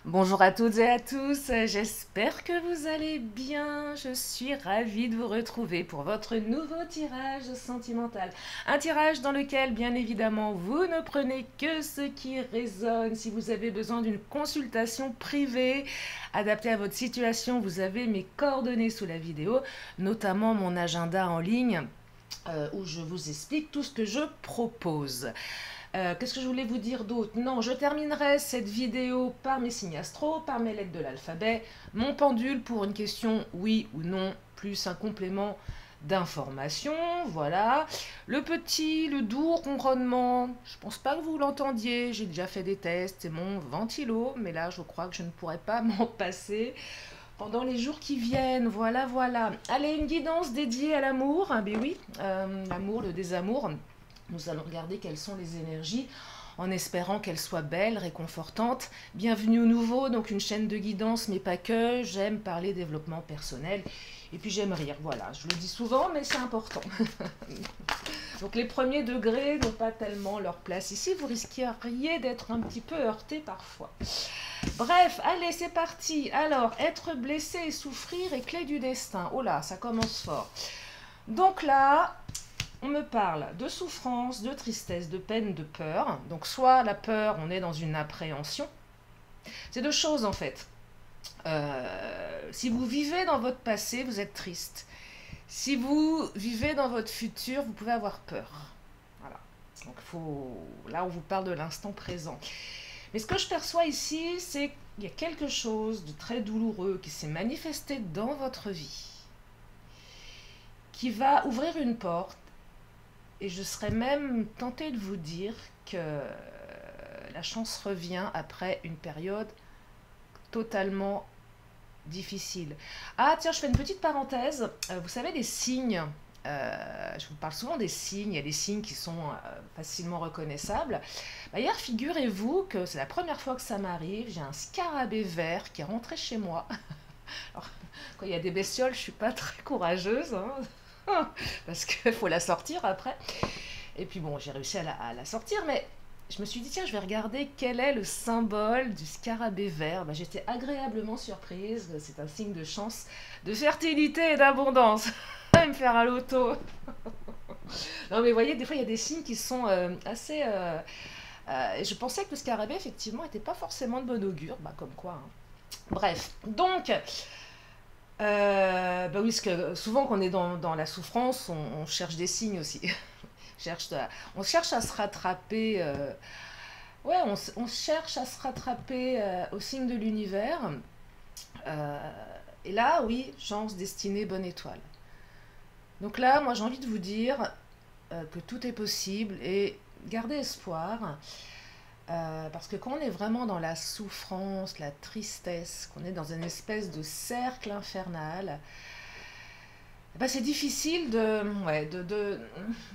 Bonjour à toutes et à tous, j'espère que vous allez bien. Je suis ravie de vous retrouver pour votre nouveau tirage sentimental. Un tirage dans lequel, bien évidemment, vous ne prenez que ce qui résonne. Si vous avez besoin d'une consultation privée adaptée à votre situation, vous avez mes coordonnées sous la vidéo, notamment mon agenda en ligne où je vous explique tout ce que je propose. Qu'est-ce que je voulais vous dire d'autre? Non, je terminerai cette vidéo par mes signes astro, par mes lettres de l'alphabet, mon pendule pour une question oui ou non, plus un complément d'information, voilà. Le doux ronronnement, je pense pas que vous l'entendiez, j'ai déjà fait des tests, c'est mon ventilo, mais là je crois que je ne pourrais pas m'en passer pendant les jours qui viennent, voilà, voilà. Allez, une guidance dédiée à l'amour, ah ben oui, l'amour, le désamour. Nous allons regarder quelles sont les énergies en espérant qu'elles soient belles, réconfortantes. Bienvenue au nouveau, donc une chaîne de guidance, mais pas que. J'aime parler développement personnel et puis j'aime rire. Voilà, je le dis souvent, mais c'est important. Donc les premiers degrés n'ont pas tellement leur place ici. Vous risqueriez d'être un petit peu heurté parfois. Bref, allez, c'est parti. Alors, être blessé et souffrir est clé du destin. Oh là, ça commence fort. Donc là, on me parle de souffrance, de tristesse, de peine, de peur. Donc soit la peur, on est dans une appréhension. C'est deux choses en fait. Si vous vivez dans votre passé, vous êtes triste. Si vous vivez dans votre futur, vous pouvez avoir peur. Voilà. Donc là, on vous parle de l'instant présent. Mais ce que je perçois ici, c'est qu'il y a quelque chose de très douloureux qui s'est manifesté dans votre vie, qui va ouvrir une porte. Et je serais même tentée de vous dire que la chance revient après une période totalement difficile. Ah tiens, je fais une petite parenthèse. Vous savez, les signes, je vous parle souvent des signes, il y a des signes qui sont facilement reconnaissables. Bah, hier, figurez-vous que c'est la première fois que ça m'arrive, j'ai un scarabée vert qui est rentré chez moi. Alors, quand il y a des bestioles, je ne suis pas très courageuse, hein, parce qu'il faut la sortir après. Et puis bon, j'ai réussi à la sortir, mais je me suis dit, tiens, je vais regarder quel est le symbole du scarabée vert. Bah, j'étais agréablement surprise, c'est un signe de chance, de fertilité et d'abondance. Me faire à l'auto. Non mais vous voyez, des fois il y a des signes qui sont assez... je pensais que le scarabée, effectivement, n'était pas forcément de bon augure, bah comme quoi, hein. Bref, donc... bah oui, parce que souvent quand on est dans la souffrance, on cherche des signes aussi. On cherche à se rattraper. Ouais, on cherche à se rattraper au signe de l'univers. Euh, et là, oui, chance, destinée, bonne étoile. Donc là, moi, j'ai envie de vous dire que tout est possible et gardez espoir. Parce que quand on est vraiment dans la souffrance, la tristesse, qu'on est dans une espèce de cercle infernal, bah, c'est difficile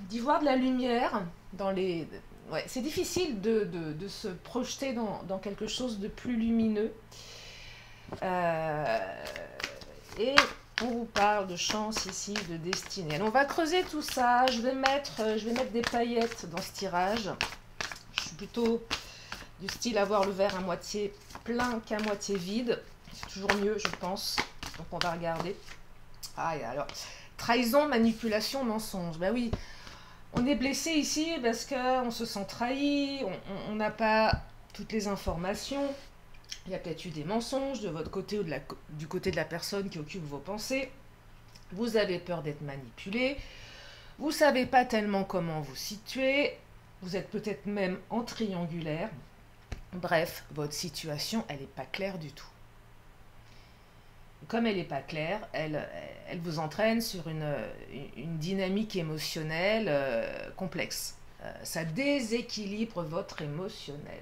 d'y voir de la lumière dans les. Ouais, c'est difficile de se projeter dans quelque chose de plus lumineux. Euh, et on vous parle de chance ici, de destinée. Alors, on va creuser tout ça. Je vais mettre des paillettes dans ce tirage. Je suis plutôt du style à voir le verre à moitié plein qu'à moitié vide. C'est toujours mieux, je pense. Donc on va regarder. Ah, et alors, trahison, manipulation, mensonge. Ben oui, on est blessé ici parce qu'on se sent trahi, on n'a pas toutes les informations. Il y a peut-être eu des mensonges de votre côté ou du côté de la personne qui occupe vos pensées. Vous avez peur d'être manipulé. Vous ne savez pas tellement comment vous situer. Vous êtes peut-être même en triangulaire. Bref, votre situation, elle n'est pas claire du tout. Comme elle n'est pas claire, elle vous entraîne sur une dynamique émotionnelle complexe. Ça déséquilibre votre émotionnel.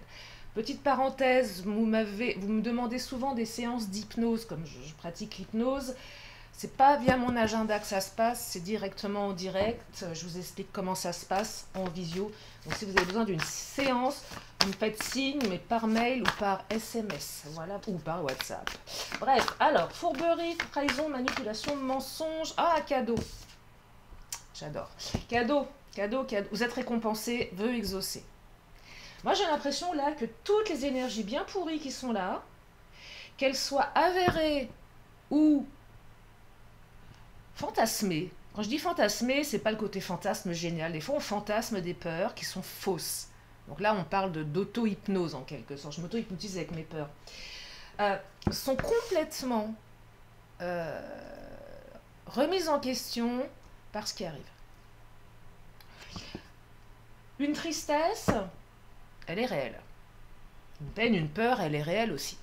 Petite parenthèse, vous me demandez souvent des séances d'hypnose, comme je pratique l'hypnose. C'est pas via mon agenda que ça se passe, c'est directement en direct. Je vous explique comment ça se passe en visio. Donc si vous avez besoin d'une séance, vous me faites signe, mais par mail ou par SMS, voilà, ou par WhatsApp. Bref, alors, fourberie, trahison, manipulation, mensonge. Ah, cadeau. J'adore. Cadeau, cadeau, cadeau. Vous êtes récompensé, vœux exaucés. Moi, j'ai l'impression là que toutes les énergies bien pourries qui sont là, qu'elles soient avérées ou fantasmées. Quand je dis fantasmer, c'est pas le côté fantasme génial. Des fois, on fantasme des peurs qui sont fausses. Donc là, on parle d'auto-hypnose en quelque sorte. Je m'auto-hypnotise avec mes peurs. Sont complètement remises en question par ce qui arrive. Une tristesse, elle est réelle. Une peine, une peur, elle est réelle aussi.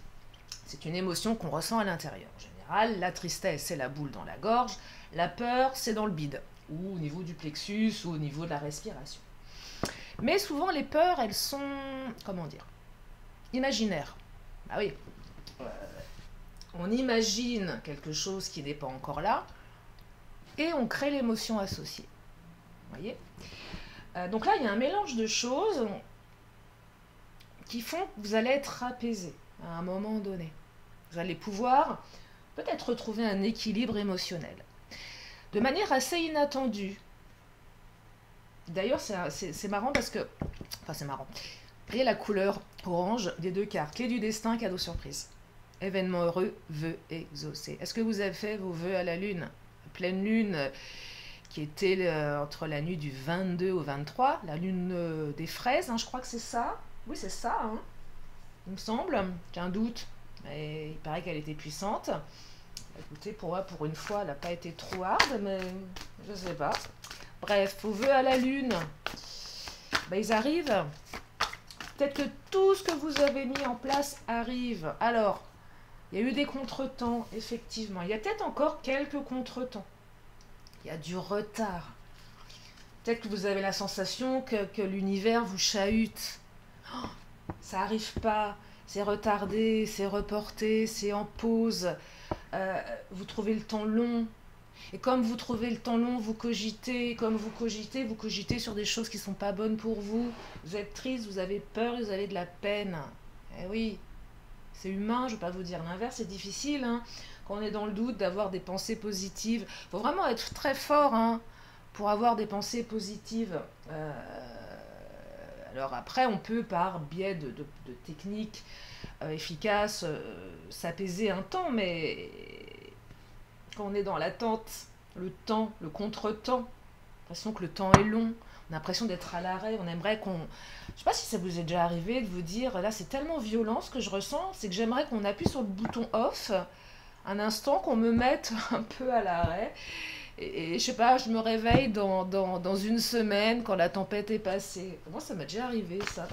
C'est une émotion qu'on ressent à l'intérieur. En général, la tristesse, c'est la boule dans la gorge. La peur, c'est dans le bide, ou au niveau du plexus, ou au niveau de la respiration. Mais souvent, les peurs, elles sont, comment dire, imaginaires. Ah oui, on imagine quelque chose qui n'est pas encore là, et on crée l'émotion associée. Vous voyez ? Donc là, il y a un mélange de choses qui font que vous allez être apaisé à un moment donné. Vous allez pouvoir peut-être retrouver un équilibre émotionnel. De manière assez inattendue. D'ailleurs, c'est marrant parce que... Enfin, c'est marrant. Vous voyez la couleur orange des deux cartes. Clé du destin, cadeau surprise. Événement heureux, vœux exaucés. Est-ce que vous avez fait vos vœux à la lune? Pleine lune, qui était entre la nuit du 22 au 23. La lune des fraises, hein, je crois que c'est ça. Oui, c'est ça, hein, il me semble. J'ai un doute. Mais il paraît qu'elle était puissante. Écoutez, pour moi, pour une fois, elle n'a pas été trop hard, mais je ne sais pas. Bref, vos vœux à la lune, ben, ils arrivent. Peut-être que tout ce que vous avez mis en place arrive. Alors, il y a eu des contretemps, effectivement. Il y a peut-être encore quelques contretemps. Il y a du retard. Peut-être que vous avez la sensation que l'univers vous chahute. Oh, ça n'arrive pas. C'est retardé, c'est reporté, c'est en pause. Vous trouvez le temps long. Et comme vous trouvez le temps long, vous cogitez. Comme vous cogitez sur des choses qui ne sont pas bonnes pour vous. Vous êtes triste, vous avez peur, vous avez de la peine. Eh oui, c'est humain, je ne vais pas vous dire l'inverse, c'est difficile. Hein, quand on est dans le doute, d'avoir des pensées positives. Il faut vraiment être très fort hein, pour avoir des pensées positives. Alors après, on peut, par biais de techniques efficaces, s'apaiser un temps, mais quand on est dans l'attente, le temps, le contre-temps, l'impression que le temps est long, on a l'impression d'être à l'arrêt, on aimerait qu'on... Je sais pas si ça vous est déjà arrivé de vous dire, là c'est tellement violent ce que je ressens, c'est que j'aimerais qu'on appuie sur le bouton off, un instant, qu'on me mette un peu à l'arrêt. Et je sais pas, je me réveille dans une semaine quand la tempête est passée. Moi, ça m'est déjà arrivé, ça.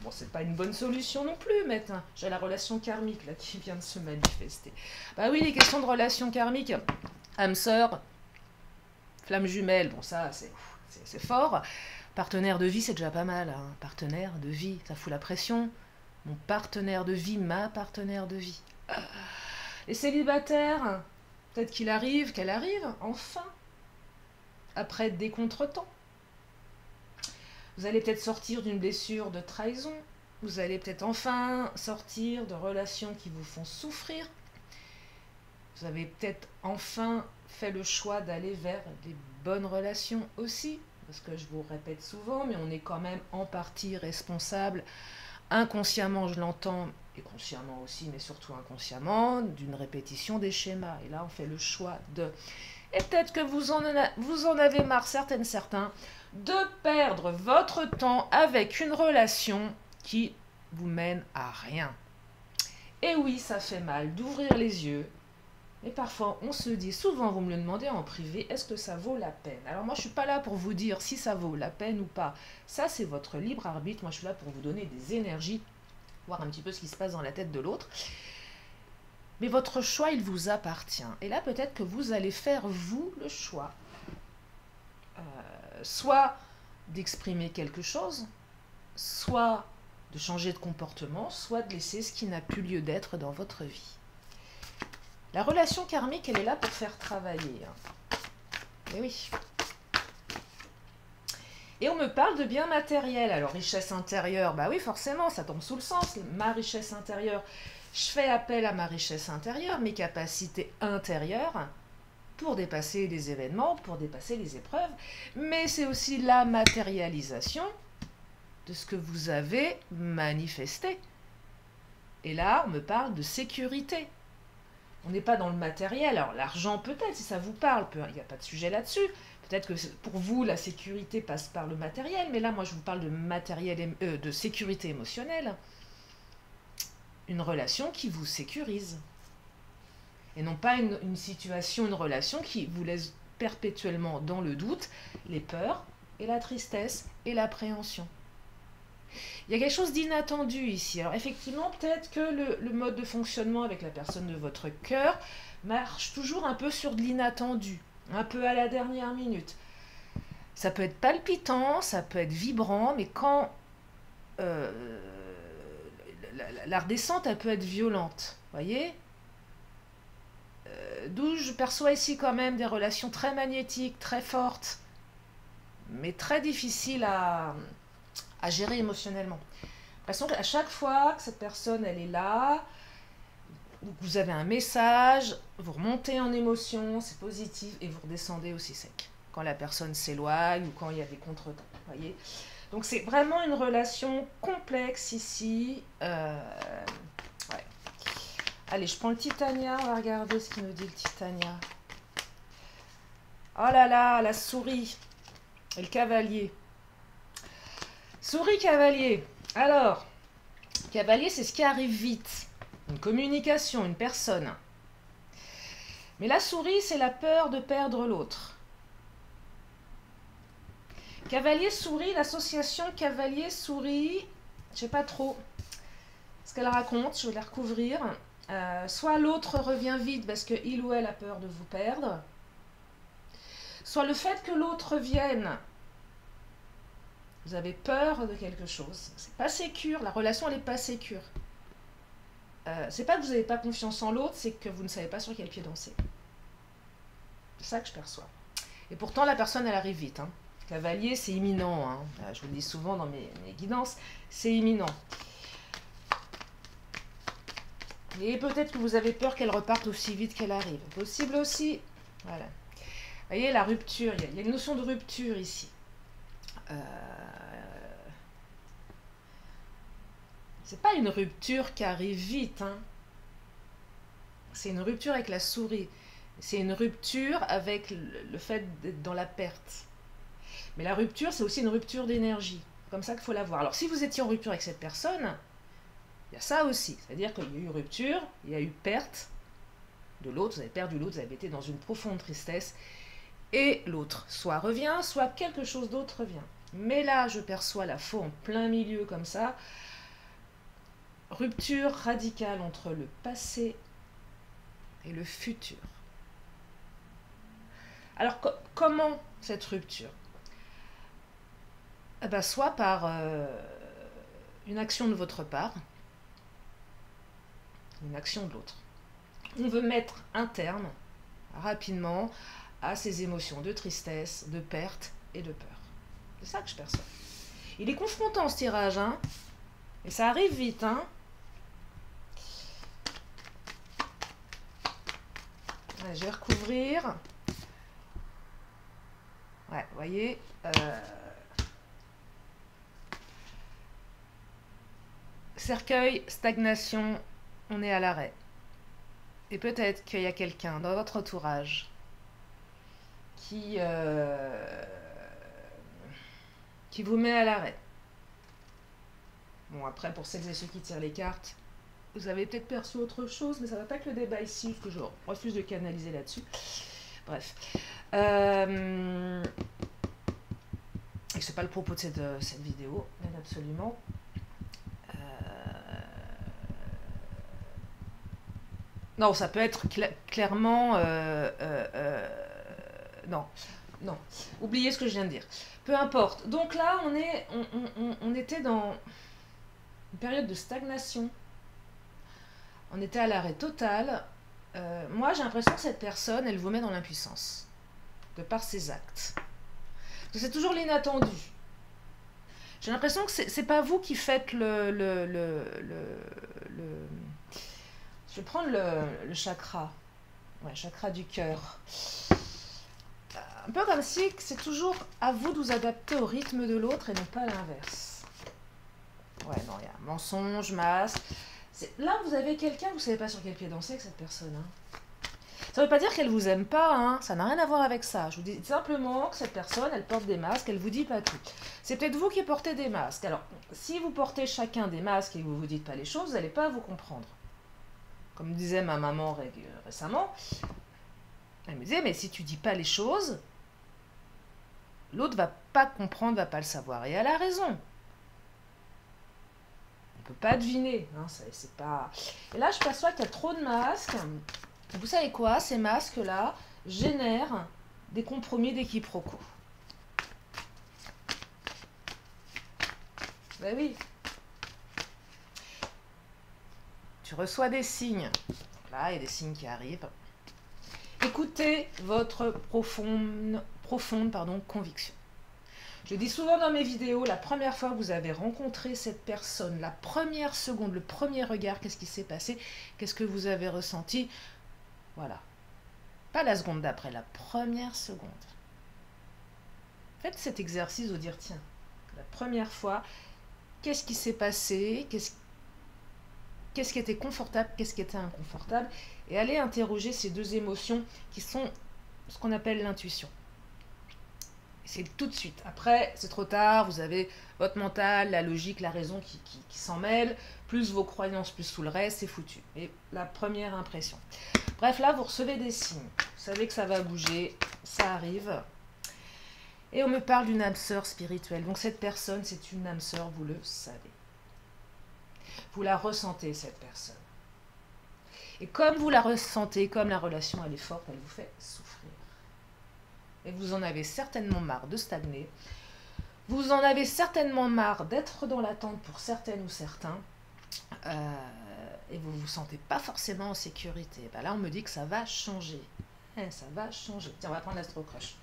Bon, c'est pas une bonne solution non plus, mais j'ai la relation karmique, là, qui vient de se manifester. Bah oui, les questions de relation karmique, âme sœur, flamme jumelle, bon, ça, c'est fort. Partenaire de vie, c'est déjà pas mal, hein. Partenaire de vie, ça fout la pression. Mon partenaire de vie, ma partenaire de vie. Les célibataires... Peut-être qu'elle arrive, enfin, après des contretemps. Vous allez peut-être sortir d'une blessure de trahison. Vous allez peut-être enfin sortir de relations qui vous font souffrir. Vous avez peut-être enfin fait le choix d'aller vers des bonnes relations aussi. Parce que je vous répète souvent, mais on est quand même en partie responsable, inconsciemment je l'entends, et consciemment aussi, mais surtout inconsciemment, d'une répétition des schémas. Et là, on fait le choix de... Et peut-être que vous en avez marre, certains, de perdre votre temps avec une relation qui vous mène à rien. Et oui, ça fait mal d'ouvrir les yeux. Et parfois, on se dit, souvent vous me le demandez en privé, est-ce que ça vaut la peine? Alors moi, je ne suis pas là pour vous dire si ça vaut la peine ou pas. Ça, c'est votre libre arbitre. Moi, je suis là pour vous donner des énergies, voir un petit peu ce qui se passe dans la tête de l'autre. Mais votre choix, il vous appartient. Et là, peut-être que vous allez faire, vous, le choix. Soit d'exprimer quelque chose, soit de changer de comportement, soit de laisser ce qui n'a plus lieu d'être dans votre vie. La relation karmique, elle est là pour faire travailler. Et oui. Et on me parle de biens matériels. Alors, richesse intérieure, bah oui, forcément, ça tombe sous le sens. Ma richesse intérieure, je fais appel à ma richesse intérieure, mes capacités intérieures, pour dépasser les événements, pour dépasser les épreuves. Mais c'est aussi la matérialisation de ce que vous avez manifesté. Et là, on me parle de sécurité. On n'est pas dans le matériel. Alors l'argent peut-être, si ça vous parle, il n'y a pas de sujet là-dessus. Peut-être que pour vous, la sécurité passe par le matériel, mais là, moi, je vous parle de matériel, de sécurité émotionnelle. Une relation qui vous sécurise. Et non pas une situation, une relation qui vous laisse perpétuellement dans le doute, les peurs et la tristesse et l'appréhension. Il y a quelque chose d'inattendu ici. Alors effectivement, peut-être que le mode de fonctionnement avec la personne de votre cœur marche toujours un peu sur de l'inattendu, un peu à la dernière minute. Ça peut être palpitant, ça peut être vibrant, mais quand la redescente, elle peut être violente, voyez. D'où je perçois ici quand même des relations très magnétiques, très fortes, mais très difficiles à gérer émotionnellement. J'ai l'impression qu'à chaque fois que cette personne elle est là, vous avez un message, vous remontez en émotion, c'est positif, et vous redescendez aussi sec. Quand la personne s'éloigne ou quand il y a des contretemps, voyez. Donc c'est vraiment une relation complexe ici. Ouais. Allez, je prends le Titania, on va regarder ce qu'il nous dit le Titania. Oh là là, la souris et le cavalier. Souris, cavalier. Alors, cavalier, c'est ce qui arrive vite. Une communication, une personne. Mais la souris, c'est la peur de perdre l'autre. Cavalier-souris, l'association cavalier-souris, je sais pas trop ce qu'elle raconte, je vais la recouvrir. Soit l'autre revient vite parce qu'il ou elle a peur de vous perdre, soit le fait que l'autre revienne, vous avez peur de quelque chose. C'est pas sécure, la relation elle est pas sécure. C'est pas que vous n'avez pas confiance en l'autre, c'est que vous ne savez pas sur quel pied danser. C'est ça que je perçois. Et pourtant la personne elle arrive vite. Hein. Cavalier c'est imminent, hein. Je vous le dis souvent dans mes guidances, c'est imminent. Et peut-être que vous avez peur qu'elle reparte aussi vite qu'elle arrive. Possible aussi. Voilà. Vous voyez, la rupture, il y a une notion de rupture ici. C'est pas une rupture qui arrive vite. Hein. C'est une rupture avec la souris. C'est une rupture avec le fait d'être dans la perte. Mais la rupture, c'est aussi une rupture d'énergie. C'est comme ça qu'il faut la voir. Alors, si vous étiez en rupture avec cette personne, il y a ça aussi. C'est-à-dire qu'il y a eu rupture, il y a eu perte de l'autre. Vous avez perdu l'autre, vous avez été dans une profonde tristesse. Et l'autre, soit revient, soit quelque chose d'autre revient. Mais là, je perçois la faux en plein milieu comme ça. Rupture radicale entre le passé et le futur. Alors, comment cette rupture? Eh ben, soit par une action de votre part, une action de l'autre. On veut mettre un terme, rapidement, à ces émotions de tristesse, de perte et de peur. C'est ça que je perçois. Il est confrontant ce tirage, hein, et ça arrive vite, hein. Ouais, je vais recouvrir. Ouais, vous voyez. Cercueil, stagnation, on est à l'arrêt. Et peut-être qu'il y a quelqu'un dans votre entourage qui vous met à l'arrêt. Bon, après, pour celles et ceux qui tirent les cartes, vous avez peut-être perçu autre chose, mais ça ne va pas être le débat ici, que je refuse de canaliser là-dessus. Bref. Et c'est pas le propos de cette vidéo, bien absolument. Non, ça peut être clairement... non, non. Oubliez ce que je viens de dire. Peu importe. Donc là, on était dans une période de stagnation. On était à l'arrêt total. Moi, j'ai l'impression que cette personne, elle vous met dans l'impuissance. De par ses actes. Parce que c'est toujours l'inattendu. J'ai l'impression que c'est pas vous qui faites Je vais prendre le chakra. Ouais, chakra du cœur. Un peu comme si c'est toujours à vous de vous adapter au rythme de l'autre et non pas l'inverse. Ouais, non, il y a mensonge, masque. Là, vous avez quelqu'un, vous ne savez pas sur quel pied danser avec cette personne. Hein. Ça ne veut pas dire qu'elle vous aime pas, hein. Ça n'a rien à voir avec ça. Je vous dis simplement que cette personne, elle porte des masques, elle vous dit pas tout. C'est peut-être vous qui portez des masques. Alors, si vous portez chacun des masques et que vous vous dites pas les choses, vous n'allez pas vous comprendre. Comme disait ma maman récemment, elle me disait, mais si tu dis pas les choses, l'autre va pas comprendre, va pas le savoir. Et elle a raison. On peut pas deviner. Hein, c'est pas... Et là, je perçois qu'il y a trop de masques. Vous savez quoi? Ces masques-là génèrent des compromis, des quiproquos. Ben oui. Tu reçois des signes. Là, il y a des signes qui arrivent. Écoutez votre profonde conviction. Je dis souvent dans mes vidéos, la première fois que vous avez rencontré cette personne, la première seconde, le premier regard, qu'est-ce qui s'est passé? Qu'est-ce que vous avez ressenti? Voilà. Pas la seconde d'après, la première seconde. Faites cet exercice de dire, tiens, la première fois, qu'est-ce qui s'est passé? Qu'est-ce qui était confortable? Qu'est-ce qui était inconfortable? Et allez interroger ces deux émotions qui sont ce qu'on appelle l'intuition. C'est tout de suite. Après, c'est trop tard, vous avez votre mental, la logique, la raison qui s'en mêlent, plus vos croyances, plus tout le reste, c'est foutu. Et la première impression. Bref, là, vous recevez des signes. Vous savez que ça va bouger, ça arrive. Et on me parle d'une âme sœur spirituelle. Donc cette personne, c'est une âme sœur, vous le savez. Vous la ressentez, cette personne. Et comme vous la ressentez, comme la relation, elle est forte, elle vous fait souffrir. Et vous en avez certainement marre de stagner. Vous en avez certainement marre d'être dans l'attente pour certaines ou certains. Et vous ne vous sentez pas forcément en sécurité. Ben là, on me dit que ça va changer. Ça va changer. Tiens, on va prendre l'Astro Crush.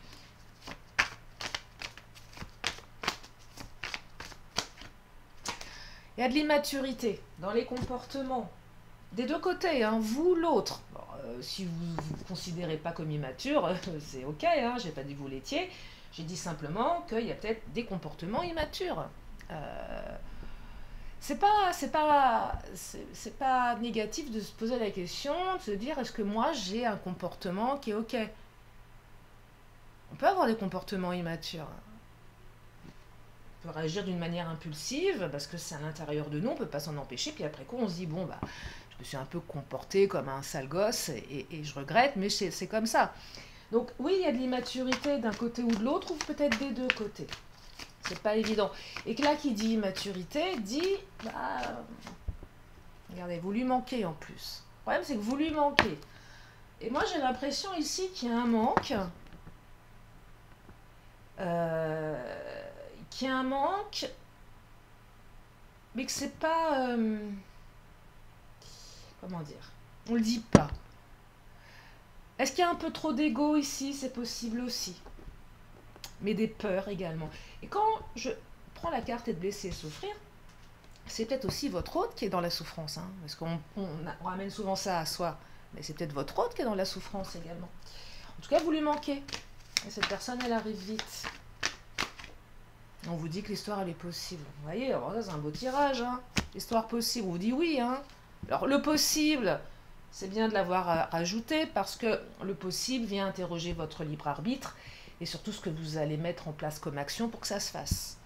Il y a de l'immaturité dans les comportements. Des deux côtés, hein, vous, l'autre. Bon, si vous ne vous considérez pas comme immature, c'est ok, hein, je n'ai pas dit que vous l'étiez. J'ai dit simplement qu'il y a peut-être des comportements immatures. C'est pas négatif de se poser la question, de se dire est-ce que moi j'ai un comportement qui est ok. On peut avoir des comportements immatures. On peut réagir d'une manière impulsive parce que c'est à l'intérieur de nous, on ne peut pas s'en empêcher. Puis après coup, on se dit bon bah je me suis un peu comporté comme un sale gosse et je regrette, mais c'est comme ça. Donc oui, il y a de l'immaturité d'un côté ou de l'autre, ou peut-être des deux côtés. C'est pas évident. Et que là, qui dit immaturité, dit, bah, regardez, vous lui manquez en plus. Le problème, c'est que vous lui manquez. Et moi, j'ai l'impression ici qu'il y a un manque. Qu'il y a un manque, mais que c'est pas... comment dire? On le dit pas. Est-ce qu'il y a un peu trop d'ego ici? C'est possible aussi. Mais des peurs également. Et quand je prends la carte et de blesser et souffrir, c'est peut-être aussi votre hôte qui est dans la souffrance. Hein, parce qu'on ramène souvent ça à soi. Mais c'est peut-être votre hôte qui est dans la souffrance également. En tout cas, vous lui manquez. Et cette personne, elle arrive vite. On vous dit que l'histoire, elle est possible. Vous voyez, alors ça, c'est un beau tirage. Hein. L'histoire possible, on vous dit oui. Hein. Alors, le possible, c'est bien de l'avoir rajouté parce que le possible vient interroger votre libre arbitre et surtout ce que vous allez mettre en place comme action pour que ça se fasse.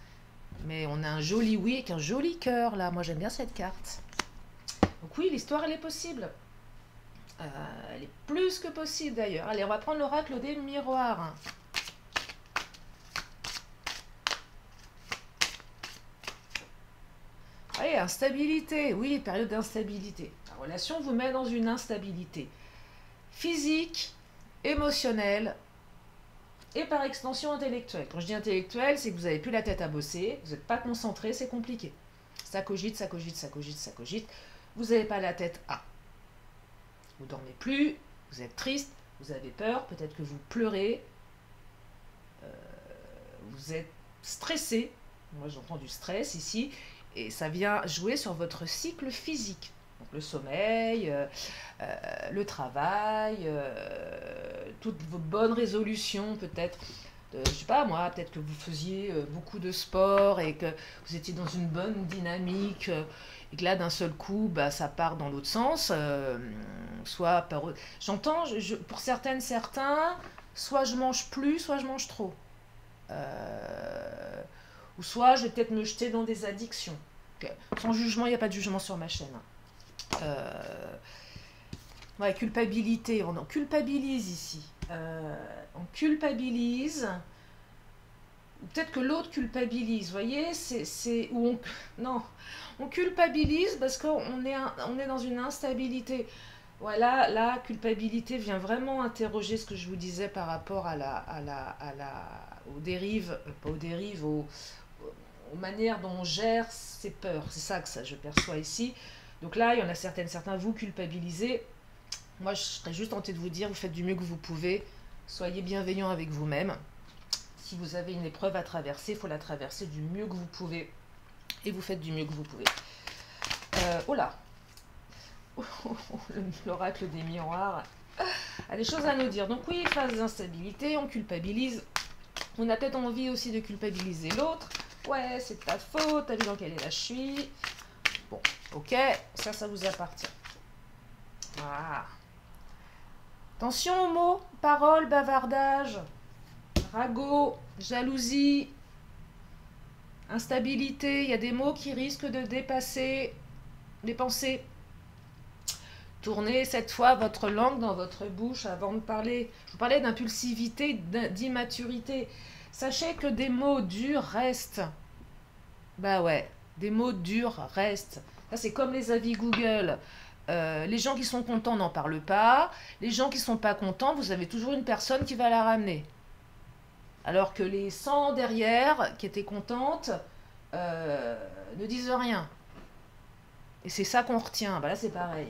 Mais on a un joli oui avec un joli cœur, là. Moi, j'aime bien cette carte. Donc oui, l'histoire, elle est possible. Elle est plus que possible, d'ailleurs. Allez, on va prendre l'oracle des miroirs. Allez, instabilité. Oui, période d'instabilité. La relation vous met dans une instabilité physique, émotionnelle et par extension intellectuelle. Quand je dis intellectuelle, c'est que vous n'avez plus la tête à bosser, vous n'êtes pas concentré, c'est compliqué. Ça cogite, ça cogite, ça cogite, ça cogite. Vous n'avez pas la tête à. Vous dormez plus, vous êtes triste, vous avez peur, peut-être que vous pleurez, vous êtes stressé. Moi, j'entends du stress ici. Et ça vient jouer sur votre cycle physique. Donc le sommeil, le travail, toutes vos bonnes résolutions peut-être je sais pas moi, peut-être que vous faisiez beaucoup de sport et que vous étiez dans une bonne dynamique et que là d'un seul coup bah, ça part dans l'autre sens, soit par... J'entends, pour certaines, certains, soit je mange plus, soit je mange trop. Euh, ou soit je vais peut-être me jeter dans des addictions. Ok. Sans jugement, il n'y a pas de jugement sur ma chaîne. Ouais, culpabilité, on en culpabilise ici. On culpabilise, ou peut-être que l'autre culpabilise, vous voyez, c'est où on... Non, on culpabilise parce qu'on est, on est dans une instabilité. Voilà, la culpabilité vient vraiment interroger ce que je vous disais par rapport aux dérives, pas aux dérives, aux manières dont on gère ses peurs. C'est ça que ça, je perçois ici. Donc là, il y en a certaines, certains vous culpabilisez. Moi, je serais juste tentée de vous dire, vous faites du mieux que vous pouvez. Soyez bienveillant avec vous-même. Si vous avez une épreuve à traverser, il faut la traverser du mieux que vous pouvez. Et vous faites du mieux que vous pouvez. Oh là, l'oracle des miroirs a des choses à nous dire. Donc oui, phase d'instabilité, on culpabilise. On a peut-être envie aussi de culpabiliser l'autre. Ouais, c'est de ta faute, t'as vu dans quel état je suis. Bon, ok, ça vous appartient. Voilà. Attention aux mots, paroles, bavardage, ragot, jalousie, instabilité. Il y a des mots qui risquent de dépenser. Tournez cette fois votre langue dans votre bouche avant de parler. Je vous parlais d'impulsivité, d'immaturité. Sachez que des mots durs restent. Bah ouais, des mots durs restent. Ça, c'est comme les avis Google. Les gens qui sont contents n'en parlent pas. Les gens qui sont pas contents, vous avez toujours une personne qui va la ramener. Alors que les 100 derrière, qui étaient contentes, ne disent rien. Et c'est ça qu'on retient. Bah là, c'est pareil.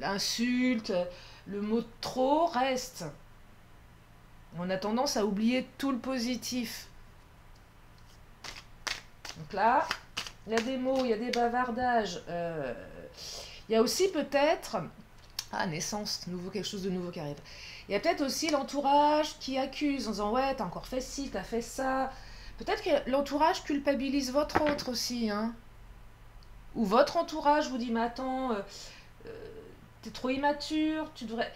L'insulte, le mot de trop reste. On a tendance à oublier tout le positif. Donc là, il y a des mots, il y a des bavardages. Il y a aussi peut-être... Ah, naissance, nouveau, quelque chose de nouveau qui arrive. Il y a peut-être aussi l'entourage qui accuse en disant « Ouais, t'as encore fait ci, t'as fait ça. » Peut-être que l'entourage culpabilise votre autre aussi. Hein. Ou votre entourage vous dit « Mais attends, t'es trop immature, tu devrais... »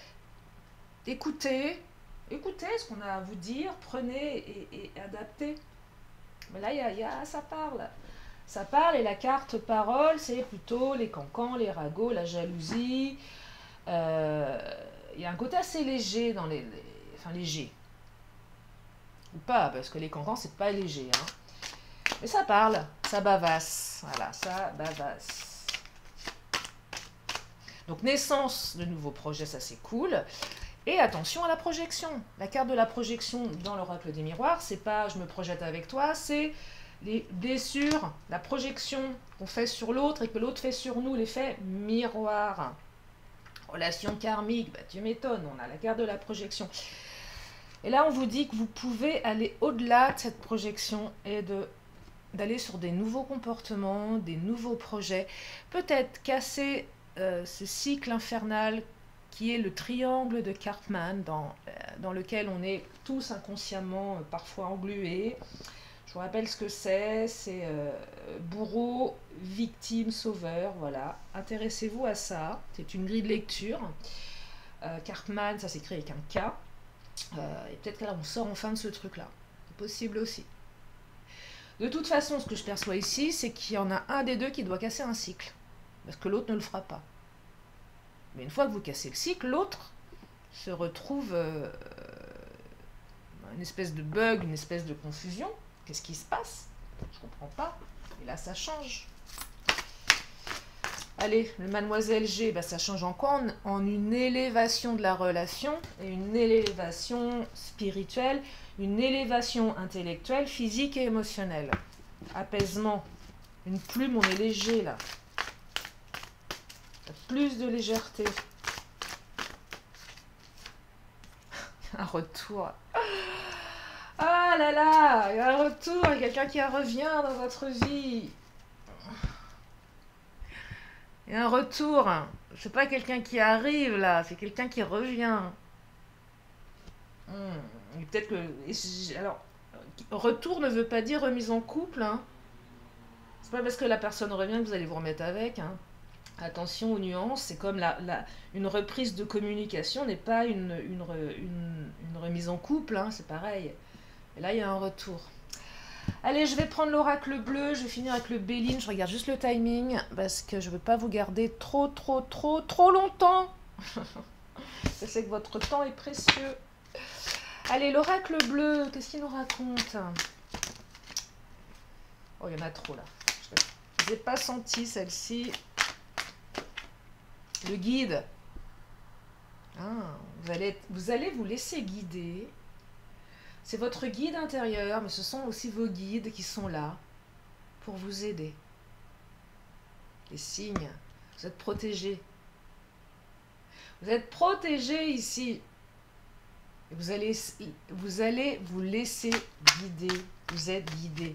Écoutez ce qu'on a à vous dire, prenez et adaptez. Mais là, ça parle. Ça parle et la carte parole, c'est plutôt les cancans, les ragots, la jalousie. Il y a un côté assez léger dans enfin, léger. Ou pas, parce que les cancans, c'est pas léger. Hein. Mais ça parle, ça bavasse. Voilà, ça bavasse. Donc, naissance de nouveaux projets, ça c'est cool. Et attention à la projection. La carte de la projection dans l'oracle des miroirs, c'est pas je me projette avec toi, c'est les blessures, la projection qu'on fait sur l'autre et que l'autre fait sur nous, l'effet miroir. Relation karmique, bah tu m'étonnes, on a la carte de la projection. Et là, on vous dit que vous pouvez aller au-delà de cette projection et d'aller sur des nouveaux comportements, des nouveaux projets. Peut-être casser ce cycle infernal qui est le triangle de Karpman, dans lequel on est tous inconsciemment parfois englués. Je vous rappelle ce que c'est bourreau, victime, sauveur, voilà. Intéressez-vous à ça, c'est une grille de lecture. Karpman, ça s'écrit avec un K. Et peut-être que là, on sort enfin de ce truc-là. C'est possible aussi. De toute façon, ce que je perçois ici, c'est qu'il y en a un des deux qui doit casser un cycle. Parce que l'autre ne le fera pas. Mais une fois que vous cassez le cycle, l'autre se retrouve une espèce de bug, une espèce de confusion. Qu'est-ce qui se passe? Je comprends pas. Et là, ça change. Allez, le Mademoiselle G, bah, ça change encore en une élévation de la relation, et une élévation spirituelle, une élévation intellectuelle, physique et émotionnelle. Apaisement. Une plume, on est léger là. Plus de légèreté. Un retour. Ah là là, il y a un retour, il y a quelqu'un qui revient dans votre vie. Il y a un retour. C'est pas quelqu'un qui arrive là, c'est quelqu'un qui revient. Et peut-être que... Alors, retour ne veut pas dire remise en couple, hein. C'est pas parce que la personne revient que vous allez vous remettre avec, hein. Attention aux nuances, c'est comme une reprise de communication n'est pas une remise en couple, hein, c'est pareil. Et là, il y a un retour. Allez, je vais prendre l'oracle bleu, je vais finir avec le Béline, je regarde juste le timing, parce que je ne veux pas vous garder trop longtemps. Je sais que votre temps est précieux. Allez, l'oracle bleu, qu'est-ce qu'il nous raconte? Oh, il y en a trop, là. Je n'ai pas senti celle-ci. Le guide. Ah, vous allez vous laisser guider. C'est votre guide intérieur, mais ce sont aussi vos guides qui sont là pour vous aider. Les signes, vous êtes protégés. Vous êtes protégés ici. Et vous allez vous laisser guider. Vous êtes guidé.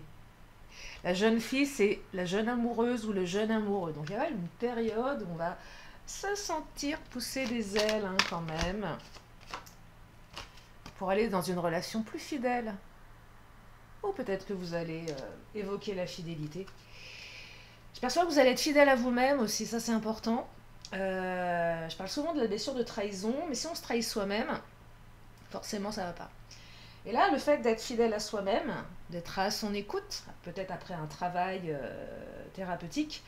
La jeune fille, c'est la jeune amoureuse ou le jeune amoureux. Donc il y a une période où on va se sentir pousser des ailes, hein, quand même, pour aller dans une relation plus fidèle. Ou peut-être que vous allez évoquer la fidélité. Je perçois que vous allez être fidèle à vous-même aussi, ça c'est important. Je parle souvent de la blessure de trahison, mais si on se trahit soi-même, forcément ça va pas. Et là, le fait d'être fidèle à soi-même, d'être à son écoute, peut-être après un travail thérapeutique,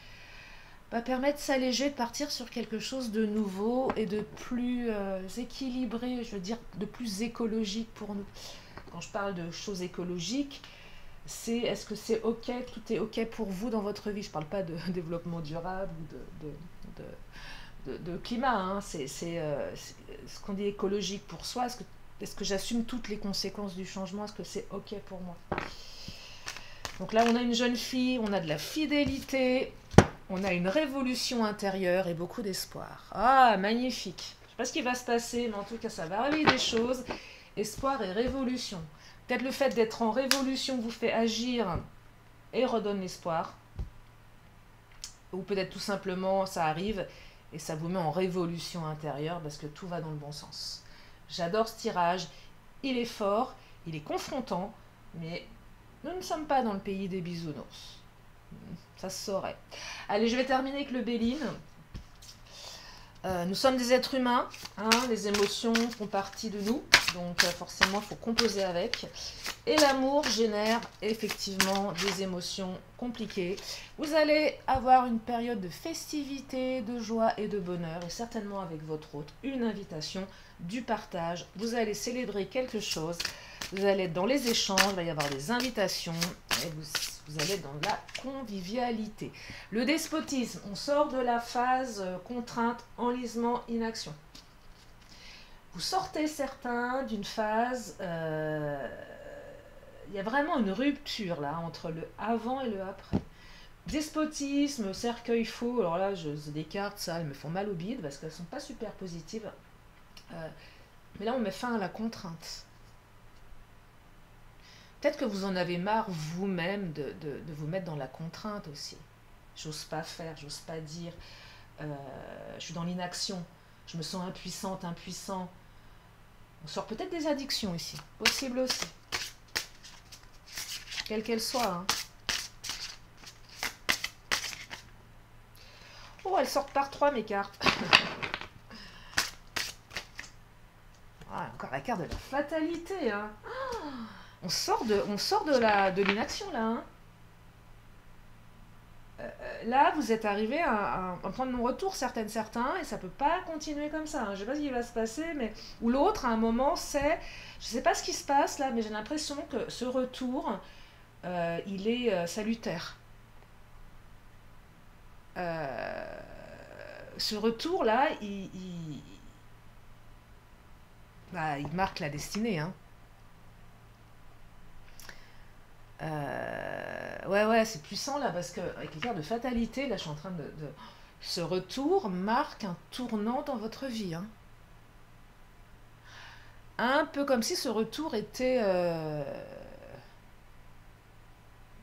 va permettre de s'alléger, de partir sur quelque chose de nouveau et de plus équilibré, je veux dire de plus écologique pour nous. Quand je parle de choses écologiques, c'est est-ce que c'est ok, tout est ok pour vous dans votre vie. Je ne parle pas de développement durable ou de climat, hein. C'est ce qu'on dit écologique pour soi. Est-ce que j'assume toutes les conséquences du changement? Est-ce que c'est ok pour moi? Donc là, on a une jeune fille, on a de la fidélité, on a une révolution intérieure et beaucoup d'espoir. Ah, magnifique. Je ne sais pas ce qui va se passer, mais en tout cas, ça va arriver des choses. Espoir et révolution. Peut-être le fait d'être en révolution vous fait agir et redonne l'espoir. Ou peut-être tout simplement, ça arrive et ça vous met en révolution intérieure parce que tout va dans le bon sens. J'adore ce tirage. Il est fort, il est confrontant, mais nous ne sommes pas dans le pays des bisounours. Ça se saurait. Allez, je vais terminer avec le Béline. Nous sommes des êtres humains, hein, les émotions font partie de nous, donc forcément il faut composer avec. Et l'amour génère effectivement des émotions compliquées. Vous allez avoir une période de festivité, de joie et de bonheur, et certainement avec votre hôte, une invitation, du partage. Vous allez célébrer quelque chose, vous allez être dans les échanges, il va y avoir des invitations, et vous allez être dans la convivialité. Le despotisme, on sort de la phase contrainte, enlisement, inaction. Vous sortez certains d'une phase, il y a vraiment une rupture là entre le avant et le après. Despotisme, cercueil faux, alors là des cartes, ça, elles me font mal au bide parce qu'elles ne sont pas super positives. Mais là on met fin à la contrainte. Peut-être que vous en avez marre vous-même de vous mettre dans la contrainte aussi. J'ose pas faire, j'ose pas dire, je suis dans l'inaction, je me sens impuissante, impuissant. On sort peut-être des addictions ici, possible aussi. Quelle qu'elle soit, hein. Oh, elles sortent par 3 mes cartes. Ah, encore la carte de la fatalité, hein. Oh, on sort de l'inaction là, hein. Là, vous êtes arrivé à un point de non-retour, certains, et ça peut pas continuer comme ça, hein. Je sais pas ce qui va se passer, mais ou l'autre, à un moment, je sais pas ce qui se passe là, mais j'ai l'impression que ce retour, il est salutaire. Ce retour-là, il marque la destinée, hein. Ouais, c'est puissant là, parce que avec les cartes de fatalité, là je suis en train de... Ce retour marque un tournant dans votre vie, hein. Un peu comme si ce retour était...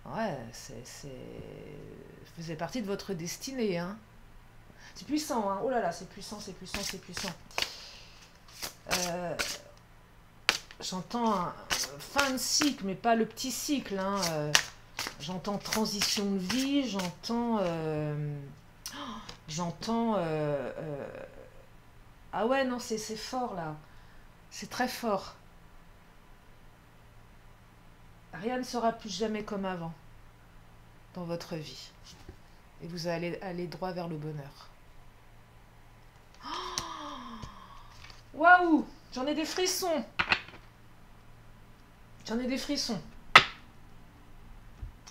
Ouais, faisait partie de votre destinée, hein. C'est puissant, hein. Oh là là, c'est puissant, c'est puissant, c'est puissant. J'entends fin de cycle, mais pas le petit cycle. Hein. J'entends transition de vie, j'entends... Ah ouais, non, c'est fort là. C'est très fort. Rien ne sera plus jamais comme avant dans votre vie. Et vous allez aller droit vers le bonheur. Waouh! J'en ai des frissons. J'en ai des frissons.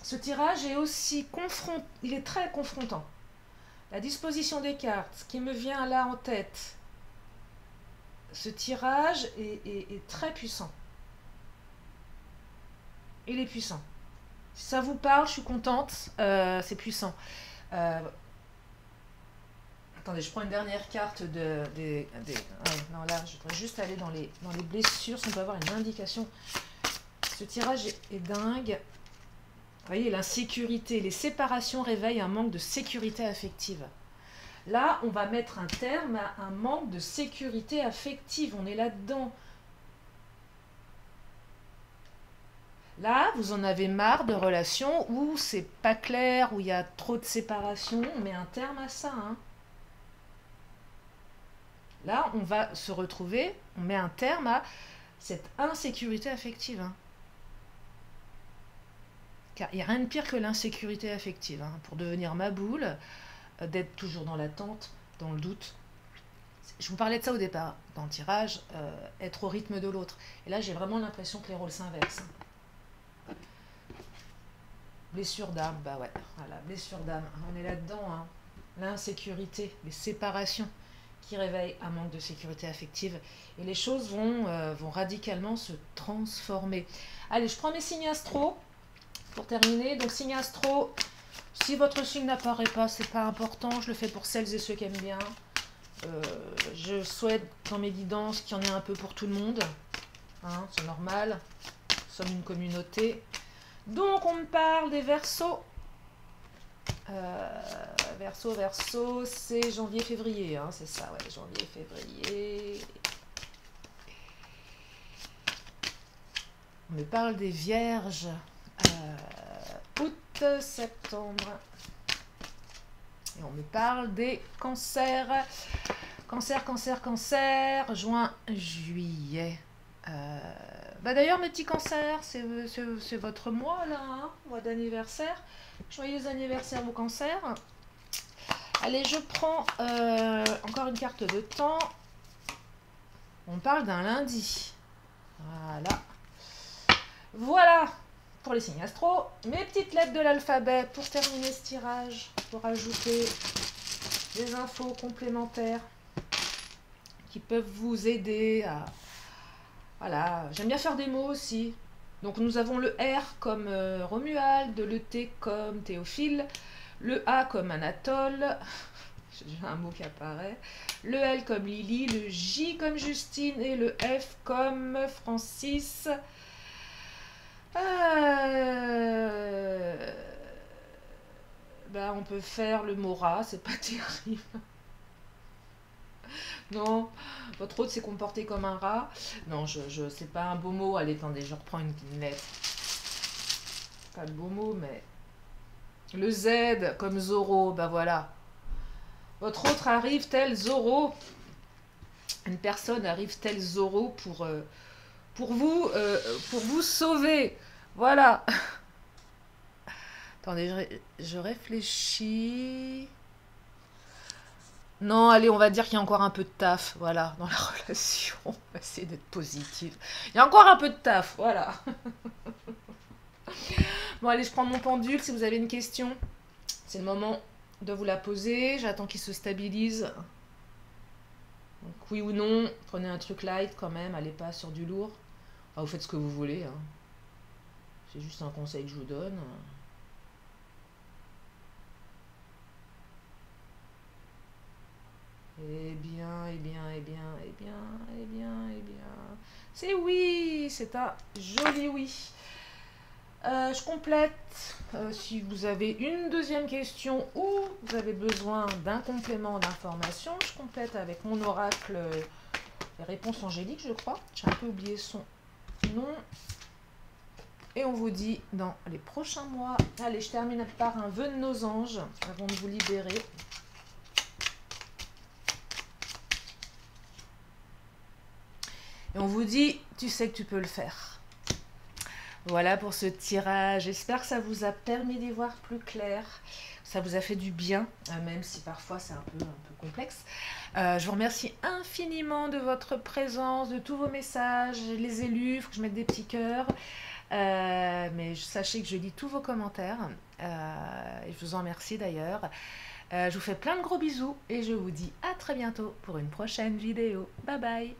Ce tirage est aussi confrontant. Il est très confrontant. La disposition des cartes, ce qui me vient là en tête, ce tirage est très puissant. Il est puissant. Si ça vous parle, je suis contente. C'est puissant. Attendez, je prends une dernière carte ouais, non, là, je voudrais juste aller dans les blessures, si on peut avoir une indication. Ce tirage est dingue. Vous voyez, l'insécurité, les séparations réveillent un manque de sécurité affective. Là, on va mettre un terme à un manque de sécurité affective. On est là-dedans. Là, vous en avez marre de relations où c'est pas clair, où il y a trop de séparation. On met un terme à ça. Hein. Là, on va se retrouver, on met un terme à cette insécurité affective. Hein. Car il n'y a rien de pire que l'insécurité affective. Hein, pour devenir ma boule, d'être toujours dans l'attente, dans le doute. Je vous parlais de ça au départ, dans le tirage, être au rythme de l'autre. Et là, j'ai vraiment l'impression que les rôles s'inversent. Blessure d'âme, bah ouais, voilà, blessure d'âme. On est là-dedans, hein. L'insécurité, les séparations qui réveillent un manque de sécurité affective. Et les choses vont radicalement se transformer. Allez, je prends mes signes astro pour terminer. Donc, signe astro, si votre signe n'apparaît pas, c'est pas important. Je le fais pour celles et ceux qui aiment bien. Je souhaite dans mes guidances qu'il y en ait un peu pour tout le monde. Hein, c'est normal. Nous sommes une communauté. Donc, on me parle des Verseaux. Verseau, c'est janvier-février, hein, c'est ça, ouais, janvier-février. On me parle des Vierges. Août, septembre. Et on me parle des Cancers. Cancer, juin, juillet. Bah d'ailleurs, mes petits cancers, c'est votre mois, là, hein, mois d'anniversaire. Joyeux anniversaire vos cancers. Allez, je prends encore une carte de temps. On parle d'un lundi. Voilà pour les signes astro. Mes petites lettres de l'alphabet pour terminer ce tirage, pour ajouter des infos complémentaires qui peuvent vous aider à... Voilà, j'aime bien faire des mots aussi. Donc nous avons le R comme Romuald, le T comme Théophile, le A comme Anatole, j'ai déjà un mot qui apparaît, le L comme Lily, le J comme Justine et le F comme Francis. Ben, on peut faire le mot rat, c'est pas terrible. Non, votre hôte s'est comporté comme un rat. Non, c'est pas un beau mot. Allez, attendez, je reprends une lettre. Pas le beau mot, mais... Le Z comme Zorro, bah voilà. Votre autre arrive tel Zorro. Une personne arrive tel Zorro pour vous sauver. Voilà. Attendez, je réfléchis... Non, allez, on va dire qu'il y a encore un peu de taf, voilà, dans la relation. On va essayer d'être positif. Il y a encore un peu de taf, voilà. Bon, allez, je prends mon pendule. Si vous avez une question, c'est le moment de vous la poser. J'attends qu'il se stabilise. Donc, oui ou non, prenez un truc light quand même. Allez pas sur du lourd. Enfin, vous faites ce que vous voulez. Hein. C'est juste un conseil que je vous donne. Eh bien. C'est oui, c'est un joli oui. Je complète. Si vous avez une deuxième question ou vous avez besoin d'un complément d'information, je complète avec mon oracle les réponses angéliques, je crois. J'ai un peu oublié son Non. Et on vous dit dans les prochains mois. Allez, je termine par un vœu de nos anges avant de vous libérer. Et on vous dit, tu sais que tu peux le faire. Voilà pour ce tirage. J'espère que ça vous a permis d'y voir plus clair. Ça vous a fait du bien, même si parfois c'est un peu complexe. Je vous remercie infiniment de votre présence, de tous vos messages. Je les ai lus, il faut que je mette des petits cœurs. Mais sachez que je lis tous vos commentaires. Et je vous en remercie d'ailleurs. Je vous fais plein de gros bisous et je vous dis à très bientôt pour une prochaine vidéo. Bye bye!